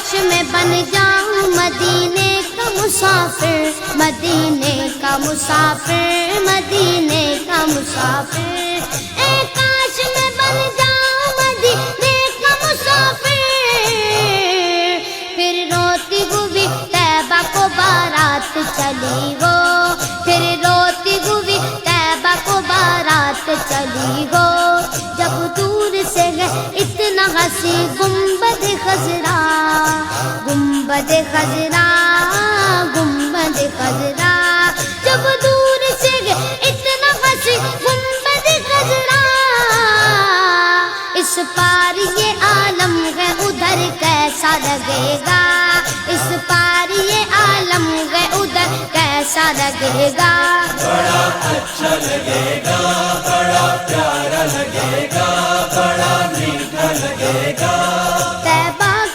काश मैं बन जाऊं मदीने का मुसाफिर, मदीने का मुसाफिर, मदीने का मुसाफिर। ए काश मैं बन जाऊं मदीने का मुसाफिर, फिर रोती हुई तैबा को बारात चली हो, फिर रोती हुई तैबा को बारात चली हो। जब दूर से है इतना हंसी गुंबद खजरा, गुंबद खजरा, गुंबद खजरा। जब दूर से है इतना हंसी गुंबद खजरा, इस पार ये आलम है उधर कैसा लगेगा, इस पार ये आलम है उधर कैसा लगेगा। बड़ा अच्छा लगेगा, बड़ा प्यारा लगेगा, बड़ा मीठा लगेगा।